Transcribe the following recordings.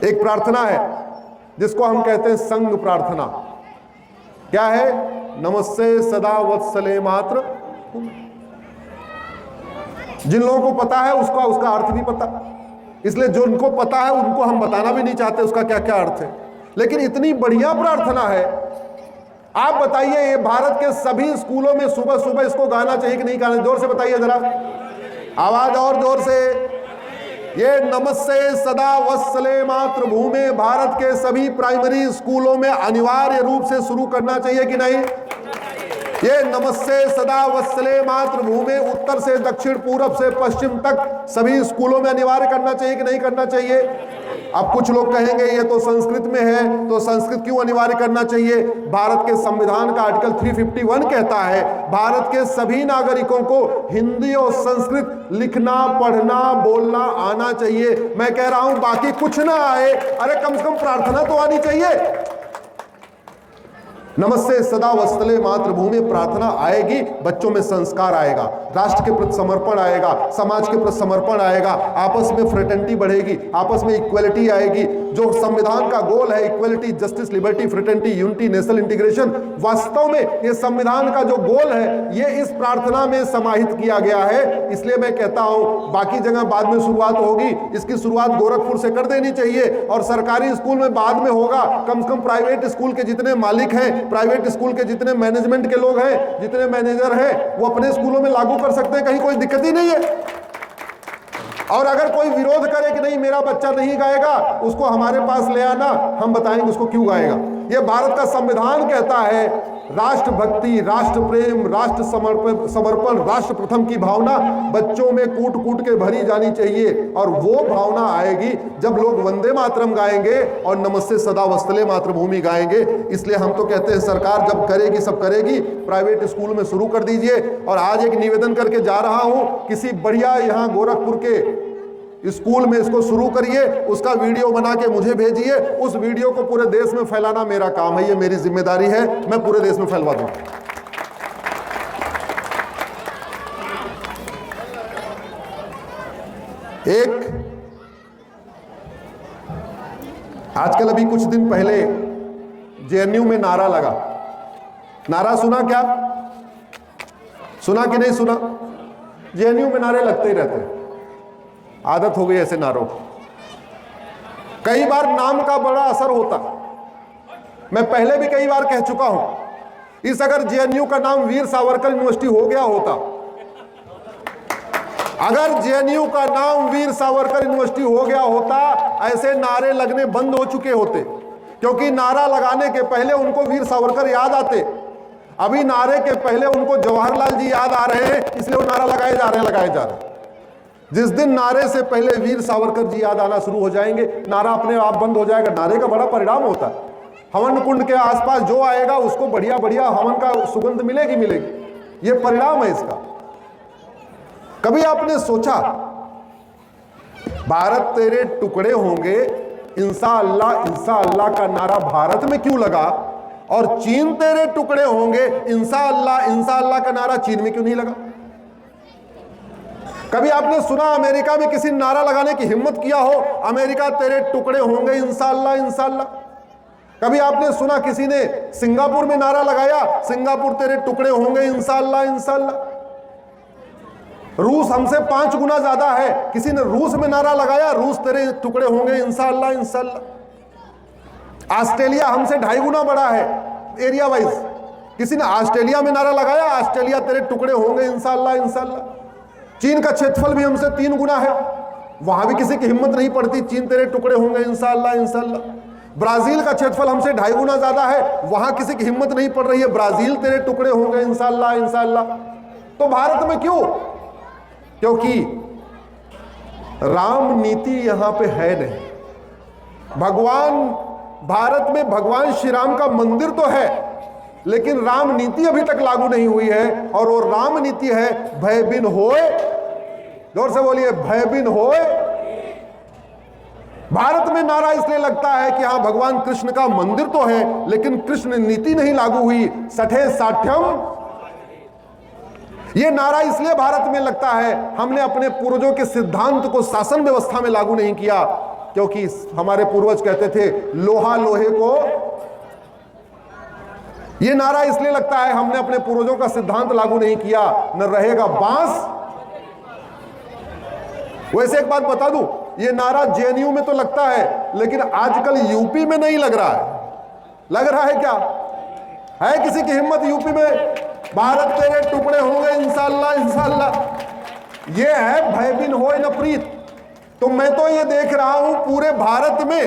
एक प्रार्थना है जिसको हम कहते हैं संग प्रार्थना। क्या है? नमस्ते सदा वत्सले मात्र। जिन लोगों को पता है उसका अर्थ भी पता, इसलिए जो उनको पता है उनको हम बताना भी नहीं चाहते उसका क्या क्या अर्थ है। लेकिन इतनी बढ़िया प्रार्थना है, आप बताइए ये भारत के सभी स्कूलों में सुबह सुबह इसको गाना चाहिए कि नहीं गाना? जोर से बताइए जरा, आवाज और जोर से। ये नमस्ते सदा वत्सले मातृभूमि भारत के सभी प्राइमरी स्कूलों में अनिवार्य रूप से शुरू करना चाहिए कि नहीं? ये नमस्ते सदा वत्सले मातृभूमि उत्तर से दक्षिण पूरब से पश्चिम तक सभी स्कूलों में अनिवार्य करना चाहिए कि नहीं करना चाहिए? अब कुछ लोग कहेंगे ये तो संस्कृत में है, तो संस्कृत क्यों अनिवार्य करना चाहिए? भारत के संविधान का आर्टिकल 351 कहता है भारत के सभी नागरिकों को हिंदी और संस्कृत लिखना पढ़ना बोलना आना चाहिए। मैं कह रहा हूं बाकी कुछ ना आए, अरे कम से कम प्रार्थना तो आनी चाहिए। नमस्ते सदा वत्सले मातृभूमि प्रार्थना आएगी, बच्चों में संस्कार आएगा, राष्ट्र के प्रति समर्पण आएगा, समाज के प्रति समर्पण आएगा, आपस में फ्रेटर्निटी बढ़ेगी, आपस में इक्वलिटी आएगी। जो संविधान का गोल है equality, justice, liberty, fraternity, unity, national integration, वास्तव में ये संविधान का जो गोल है ये इस प्रार्थना में समाहित किया गया है। इसलिए मैं कहता हूं बाकी जगह बाद में शुरुआत होगी, इसकी शुरुआत गोरखपुर से कर देनी चाहिए और सरकारी स्कूल में बाद में होगा। कम से कम प्राइवेट स्कूल के जितने मालिक हैं, प्राइवेट स्कूल के जितने मैनेजमेंट के लोग हैं, जितने मैनेजर हैं, वो अपने स्कूलों में लागू कर सकते हैं, कहीं कोई दिक्कत ही नहीं है। और अगर कोई विरोध करे कि नहीं मेरा बच्चा नहीं गाएगा, उसको हमारे पास ले आना, हम बताएंगे उसको क्यों गाएगा। ये भारत का संविधान कहता है राष्ट्रभक्ति, राष्ट्र प्रेम, राष्ट्र समर्पण, राष्ट्र प्रथम की भावना बच्चों में कूट कूट के भरी जानी चाहिए। और वो भावना आएगी जब लोग वंदे मातरम गाएंगे और नमस्ते सदा वत्सले मातृभूमि गाएंगे। इसलिए हम तो कहते हैं सरकार जब करेगी सब करेगी, प्राइवेट स्कूल में शुरू कर दीजिए। और आज एक निवेदन करके जा रहा हूं, किसी बढ़िया यहाँ गोरखपुर के स्कूल में इसको शुरू करिए, उसका वीडियो बना के मुझे भेजिए, उस वीडियो को पूरे देश में फैलाना मेरा काम है, ये मेरी जिम्मेदारी है, मैं पूरे देश में फैलवा दूं। एक आजकल अभी कुछ दिन पहले जेएनयू में नारा लगा, नारा सुना क्या? सुना कि नहीं सुना? जेएनयू में नारे लगते ही रहते हैं, आदत हो गई ऐसे नारों की। कई बार नाम का बड़ा असर होता, मैं पहले भी कई बार कह चुका हूं, इस अगर जेएनयू का नाम वीर सावरकर यूनिवर्सिटी हो गया होता, अगर जेएनयू का नाम वीर सावरकर यूनिवर्सिटी हो गया होता, ऐसे नारे लगने बंद हो चुके होते। क्योंकि नारा लगाने के पहले उनको वीर सावरकर याद आते, अभी नारे के पहले उनको जवाहरलाल जी याद आ रहे हैं, इसलिए वो नारा लगाए जा रहे हैं। जिस दिन नारे से पहले वीर सावरकर जी याद आना शुरू हो जाएंगे, नारा अपने आप बंद हो जाएगा। नारे का बड़ा परिणाम होता है, हवन कुंड के आसपास जो आएगा उसको बढ़िया बढ़िया हवन का सुगंध मिलेगी, ये परिणाम है इसका। कभी आपने सोचा भारत तेरे टुकड़े होंगे इंशाअल्लाह का नारा भारत में क्यों लगा, और चीन तेरे टुकड़े होंगे इंशाअल्लाह का नारा चीन में क्यों नहीं लगा? कभी आपने सुना अमेरिका में किसी नारा लगाने की हिम्मत किया हो, अमेरिका तेरे टुकड़े होंगे इंशाअल्लाह? कभी आपने सुना किसी ने सिंगापुर में नारा लगाया, सिंगापुर तेरे टुकड़े होंगे इंशाअल्लाह? रूस हमसे 5 गुना ज्यादा है, किसी ने रूस में नारा लगाया, रूस तेरे टुकड़े होंगे इंशाअल्लाह? ऑस्ट्रेलिया हमसे 2.5 गुना बड़ा है एरिया वाइज, किसी ने ऑस्ट्रेलिया में नारा लगाया, ऑस्ट्रेलिया तेरे टुकड़े होंगे इंशाअल्लाह? चीन का क्षेत्रफल भी हमसे 3 गुना है, वहां भी किसी की हिम्मत नहीं पड़ती, चीन तेरे टुकड़े होंगे इंशाअल्लाह? ब्राजील का क्षेत्रफल हमसे 2.5 गुना ज्यादा है, वहां किसी की हिम्मत नहीं पड़ रही है, ब्राजील तेरे टुकड़े होंगे इंशाअल्लाह? तो भारत में क्यों? क्योंकि राम नीति यहां पे है नहीं। भारत में भगवान श्री राम का मंदिर तो है, लेकिन राम नीति अभी तक लागू नहीं हुई है, और वो राम नीति है भय बिन होए, जोर से बोलिए, भय बिन होए। भारत में नारा इसलिए लगता है कि हां भगवान कृष्ण का मंदिर तो है, लेकिन कृष्ण नीति नहीं लागू हुई, सठे साठ्यम। यह नारा इसलिए भारत में लगता है, हमने अपने पूर्वजों के सिद्धांत को शासन व्यवस्था में लागू नहीं किया, क्योंकि हमारे पूर्वज कहते थे लोहा लोहे को। यह नारा इसलिए लगता है हमने अपने पूर्वजों का सिद्धांत लागू नहीं किया, न रहेगा बांस। वैसे एक बात बता दूं, यह नारा जेएनयू में तो लगता है, लेकिन आजकल यूपी में नहीं लग रहा है। लग रहा है क्या? है किसी की हिम्मत यूपी में? भारत तेरे टुकड़े होंगे इंशाअल्लाह इंशाअल्लाह। ये है भय बिन होए न प्रीत। तो मैं तो ये देख रहा हूं पूरे भारत में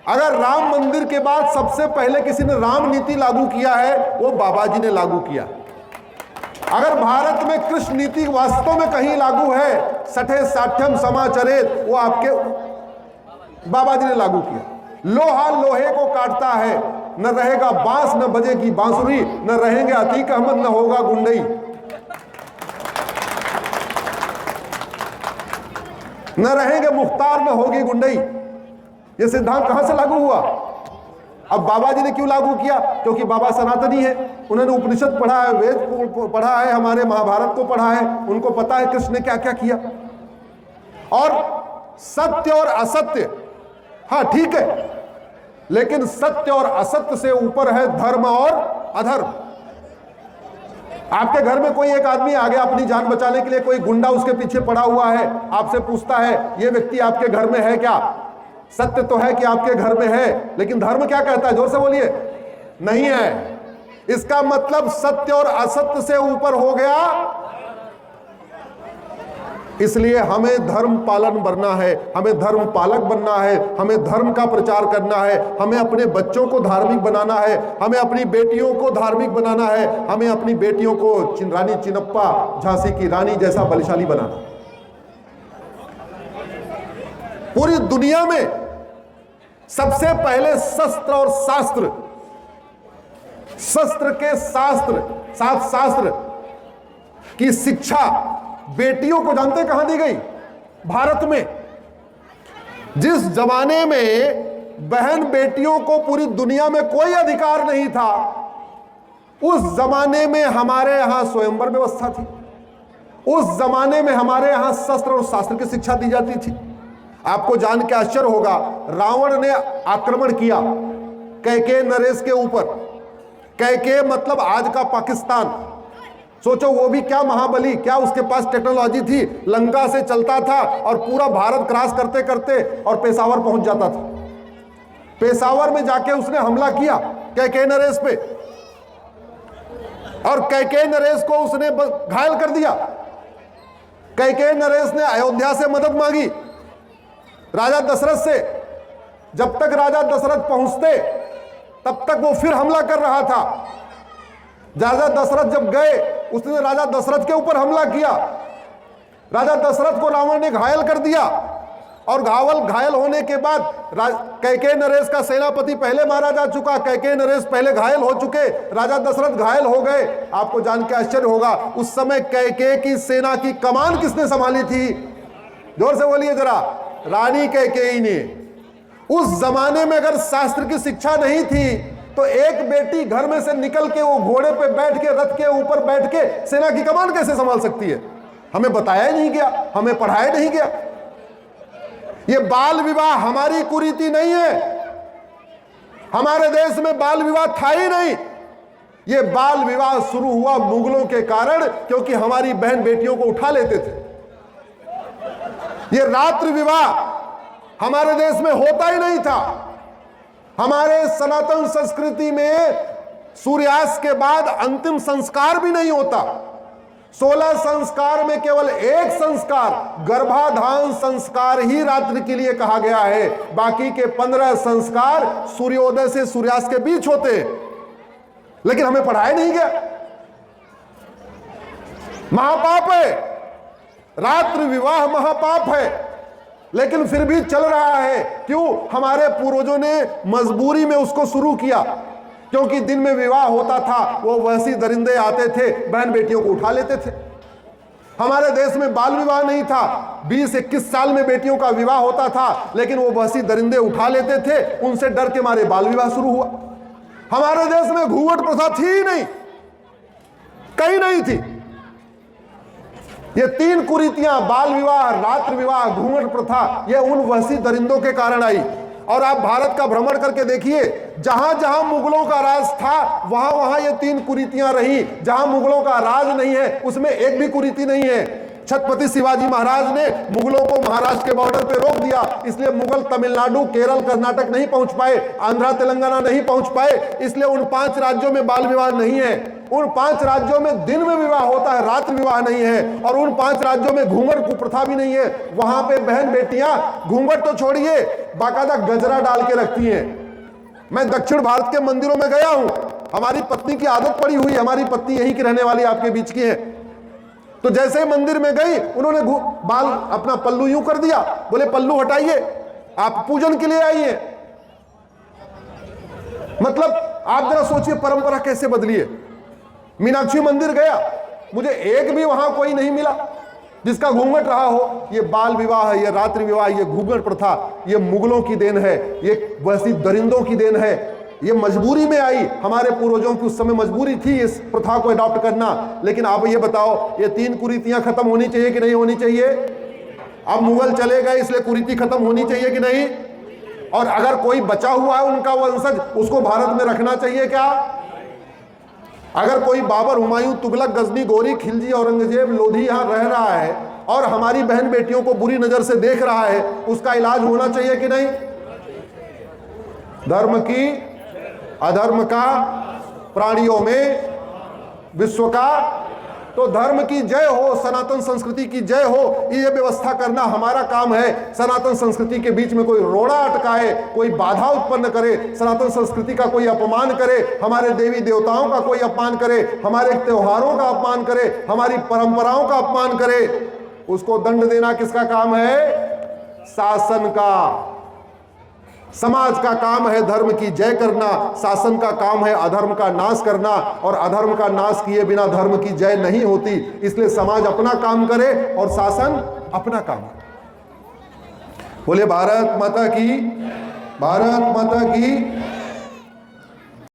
अगर राम मंदिर के बाद सबसे पहले किसी ने राम नीति लागू किया है वो बाबा जी ने लागू किया। अगर भारत में कृष्ण नीति वास्तव में कहीं लागू है, सठे साठ्यम समाचरेत, वो आपके बाबा जी ने लागू किया। लोहा लोहे को काटता है, न रहेगा बांस न बजेगी बांसुरी, न रहेंगे अतीक अहमद न होगा गुंडई। न रहेंगे मुख्तार न होगी गुंडई। यह सिद्धांत कहां से लागू हुआ? अब बाबा जी ने क्यों लागू किया? क्योंकि बाबा सनातनी है, उन्होंने उपनिषद पढ़ा है, वेद पढ़ा है, हमारे महाभारत को पढ़ा है, उनको पता है कृष्ण ने क्या क्या किया। और सत्य और असत्य, हाँ ठीक है, लेकिन सत्य और असत्य से ऊपर है धर्म और अधर्म। आपके घर में कोई एक आदमी आ गया अपनी जान बचाने के लिए, कोई गुंडा उसके पीछे पड़ा हुआ है, आपसे पूछता है ये व्यक्ति आपके घर में है क्या? सत्य तो है कि आपके घर में है, लेकिन धर्म क्या कहता है? जोर से बोलिए। नहीं है। इसका मतलब सत्य और असत्य से ऊपर हो गया। इसलिए हमें धर्म पालन बनना है, हमें धर्म पालक बनना है, हमें धर्म का प्रचार करना है, हमें अपने बच्चों को धार्मिक बनाना है, हमें अपनी बेटियों को धार्मिक बनाना है, हमें अपनी बेटियों को रानी चिन्नप्पा, झांसी की रानी जैसा बलशाली बनाना। पूरी दुनिया में सबसे पहले शस्त्र और शास्त्र, शस्त्र के शास्त्र, सात शास्त्र की शिक्षा बेटियों को जानते कहां दी गई? भारत में। जिस जमाने में बहन बेटियों को पूरी दुनिया में कोई अधिकार नहीं था, उस जमाने में हमारे यहां स्वयंवर व्यवस्था थी। उस जमाने में हमारे यहां शस्त्र और शास्त्र की शिक्षा दी जाती थी। आपको जान के आश्चर्य होगा, रावण ने आक्रमण किया कैकेय नरेश के ऊपर। कैकेय मतलब आज का पाकिस्तान। सोचो वो भी क्या महाबली, क्या उसके पास टेक्नोलॉजी थी, लंका से चलता था और पूरा भारत क्रॉस करते करते और पेशावर पहुंच जाता था। पेशावर में जाके उसने हमला किया कैकेय नरेश पे, और कैकेय नरेश को उसने घायल कर दिया। कैकेय नरेश ने अयोध्या से मदद मांगी राजा दशरथ से। जब तक राजा दशरथ पहुंचते तब तक वो फिर हमला कर रहा था। राजा दशरथ जब गए, उसने राजा दशरथ के ऊपर हमला किया। राजा दशरथ को रावण ने घायल कर दिया, और घायल होने के बाद कैकेय नरेश का सेनापति पहले मारा जा चुका, कैकेय नरेश पहले घायल हो चुके, राजा दशरथ घायल हो गए। आपको जान के आश्चर्य होगा, उस समय कैकेय की सेना की कमान किसने संभाली थी? जोर से बोलिए जरा। रानी कैकेयी ने। उस जमाने में अगर शास्त्र की शिक्षा नहीं थी तो एक बेटी घर में से निकल के वो घोड़े पे बैठ के, रथ के ऊपर बैठ के सेना की कमान कैसे संभाल सकती है? हमें बताया नहीं गया, हमें पढ़ाया नहीं गया। ये बाल विवाह हमारी कुरीति नहीं है। हमारे देश में बाल विवाह था ही नहीं। ये बाल विवाह शुरू हुआ मुगलों के कारण, क्योंकि हमारी बहन बेटियों को उठा लेते थे। ये रात्रि विवाह हमारे देश में होता ही नहीं था। हमारे सनातन संस्कृति में सूर्यास्त के बाद अंतिम संस्कार भी नहीं होता। 16 संस्कार में केवल एक संस्कार, गर्भाधान संस्कार ही रात्रि के लिए कहा गया है। बाकी के 15 संस्कार सूर्योदय से सूर्यास्त के बीच होते हैं, लेकिन हमें पढ़ाया नहीं गया। महापाप है, रात्रि विवाह महापाप है, लेकिन फिर भी चल रहा है। क्यों? हमारे पूर्वजों ने मजबूरी में उसको शुरू किया, क्योंकि दिन में विवाह होता था, वो वैसी दरिंदे आते थे, बहन बेटियों को उठा लेते थे। हमारे देश में बाल विवाह नहीं था, 20-21 साल में बेटियों का विवाह होता था, लेकिन वो वैसी दरिंदे उठा लेते थे, उनसे डर के मारे बाल विवाह शुरू हुआ। हमारे देश में घूंघट प्रथा थी ही नहीं, कहीं नहीं थी। ये 3 कुरीतियां, बाल विवाह, रात्रि विवाह, घूंघट प्रथा, ये उन वहशी दरिंदों के कारण आई। और आप भारत का भ्रमण करके देखिए, जहां जहां मुगलों का राज था वहां वहां ये 3 कुरीतियां रही। जहां मुगलों का राज नहीं है उसमें एक भी कुरीति नहीं है। छत्रपति शिवाजी महाराज ने मुगलों को महाराष्ट्र के बॉर्डर पे रोक दिया, इसलिए मुगल तमिलनाडु, केरल, कर्नाटक नहीं पहुंच पाए, आंध्रा तेलंगाना नहीं पहुंच पाए। इसलिए उन 5 राज्यों में बाल विवाह नहीं है। उन 5 राज्यों में दिन में विवाह होता है, रात्रि विवाह नहीं है। और उन 5 राज्यों में घूंघट कुप्रथा भी नहीं है। वहां पे बहन बेटियां घूंघट तो छोड़िए, बाकायदा गजरा डाल के रखती हैं। मैं दक्षिण भारत के मंदिरों में गया हूं, हमारी पत्नी की आदत पड़ी हुई, हमारी पत्नी यहीं की रहने वाली आपके बीच की है, तो जैसे ही मंदिर में गई उन्होंने बाल अपना पल्लू यूं कर दिया, बोले पल्लू हटाइए, आप पूजन के लिए आई हैं। मतलब आप जरा सोचिए परंपरा कैसे बदली है। मीनाक्षी मंदिर गया, मुझे एक भी वहां कोई नहीं मिला जिसका घूंघट रहा हो। ये बाल विवाह है, ये रात्रि विवाह, ये घूंघट प्रथा, ये मुगलों की देन है, ये वैसी दरिंदों की देन है। ये मजबूरी में आई, हमारे पूर्वजों की उस समय मजबूरी थी इस प्रथा को अडॉप्ट करना। लेकिन आप ये बताओ, ये 3 कुरीतियां खत्म होनी चाहिए कि नहीं होनी चाहिए? अब मुगल चले गए इसलिए कुरीति खत्म होनी चाहिए कि नहीं? और अगर कोई बचा हुआ है उनका वंशज, उसको भारत में रखना चाहिए क्या? अगर कोई बाबर, हुमायूं, तुगलक, गजनी, गोरी, खिलजी, औरंगजेब, लोधी यहां रह रहा है और हमारी बहन बेटियों को बुरी नजर से देख रहा है, उसका इलाज होना चाहिए कि नहीं? धर्म की, अधर्म का, प्राणियों में विश्व का, तो धर्म की जय हो, सनातन संस्कृति की जय हो, ये व्यवस्था करना हमारा काम है। सनातन संस्कृति के बीच में कोई रोड़ा अटकाए, कोई बाधा उत्पन्न करे, सनातन संस्कृति का कोई अपमान करे, हमारे देवी देवताओं का कोई अपमान करे, हमारे त्योहारों का अपमान करे, हमारी परंपराओं का अपमान करे, उसको दंड देना किसका काम है? शासन का। समाज का काम है धर्म की जय करना, शासन का काम है अधर्म का नाश करना, और अधर्म का नाश किए बिना धर्म की जय नहीं होती। इसलिए समाज अपना काम करे और शासन अपना काम करे। बोले भारत माता की, भारत माता की।